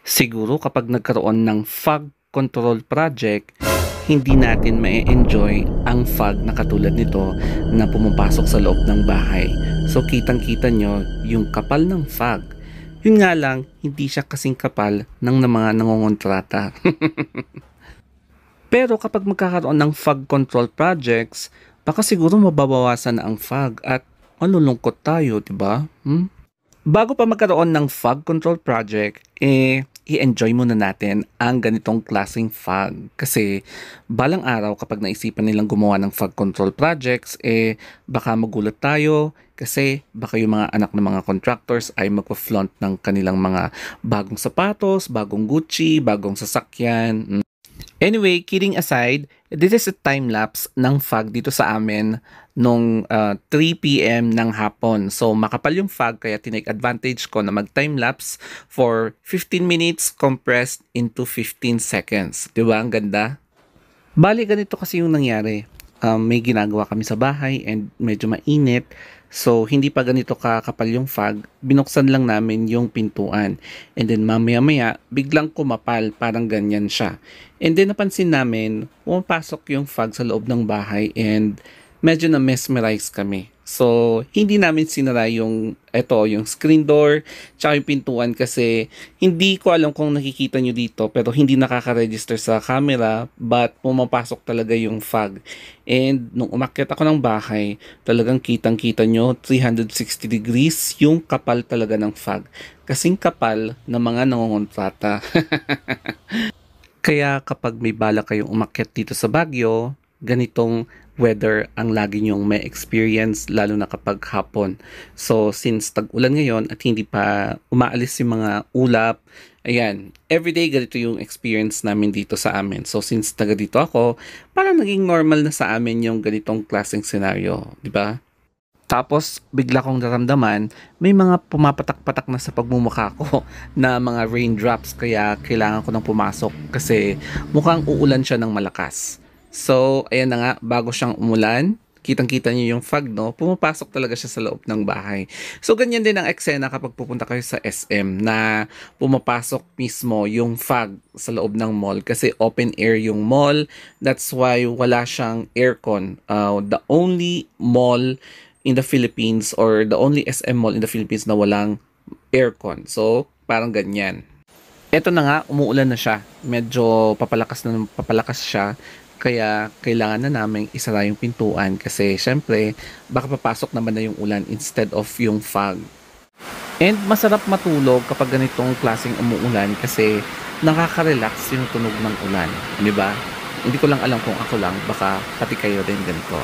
Siguro kapag nagkaroon ng fog control project, hindi natin ma-enjoy ang fog na katulad nito na pumapasok sa loob ng bahay. So kitang-kita nyo yung kapal ng fog. Yun nga lang, hindi siya kasing kapal ng mga nangongontrata. Pero kapag magkakaroon ng fog control projects, baka siguro mababawasan na ang fog at malulungkot tayo, di ba? Bago pa magkaroon ng fog control project, i-enjoy muna natin ang ganitong klaseng fog. Kasi balang araw kapag naisipan nilang gumawa ng fog control projects, baka magulat tayo kasi baka yung mga anak ng mga contractors ay magpa-flaunt ng kanilang mga bagong sapatos, bagong Gucci, bagong sasakyan. Anyway, kidding aside, this is a time-lapse ng fog dito sa amin nung 3 p.m. ng hapon. So, makapal yung fog kaya tinake advantage ko na mag-time-lapse for 15 minutes compressed into 15 seconds. Diba? Ang ganda? Bali, ganito kasi yung nangyari. May ginagawa kami sa bahay and medyo mainit. So, hindi pa ganito kakapal yung fog. Binuksan lang namin yung pintuan. And then, mamaya-maya, biglang kumapal. Parang ganyan siya. And then, napansin namin, pumapasok yung fog sa loob ng bahay and medyo na-mesmerize kami. So, hindi namin sinara yung screen door, tsaka yung pintuan kasi hindi ko alam kung nakikita nyo dito pero hindi nakaka-register sa camera but pumapasok talaga yung fog. And nung umakyat ako ng bahay, talagang kitang-kita nyo 360 degrees yung kapal talaga ng fog. Kasing kapal ng mga nangongontrata. Kaya kapag may bala kayong umakyat dito sa Baguio, ganitong weather ang lagi nyong may experience lalo na kapag hapon. So since tag-ulan ngayon at hindi pa umaalis yung mga ulap, ayan, everyday ganito yung experience namin dito sa amin. So since taga dito ako, parang naging normal na sa amin yung ganitong klaseng scenario, di ba? Tapos bigla kong naramdaman may mga pumapatak-patak na sa pagmumukha ko na mga raindrops kaya kailangan ko nang pumasok kasi mukhang uulan siya ng malakas. So, ayan na nga, bago siyang umulan, kitang-kita niyo yung fog, no? Pumapasok talaga siya sa loob ng bahay. So, ganyan din ang eksena kapag pupunta kayo sa SM na pumapasok mismo yung fog sa loob ng mall kasi open air yung mall. That's why wala siyang aircon. The only mall in the Philippines or the only SM mall in the Philippines na walang aircon. So, parang ganyan. Eto na nga, umuulan na siya. Medyo papalakas siya. Kaya kailangan na namin isara yung pintuan kasi syempre baka papasok naman na yung ulan instead of yung fog. And masarap matulog kapag ganitong klaseng umuulan kasi nakaka-relax yung tunog ng ulan, di ba? Hindi ko lang alam kung ako lang, baka pati kayo din ganito.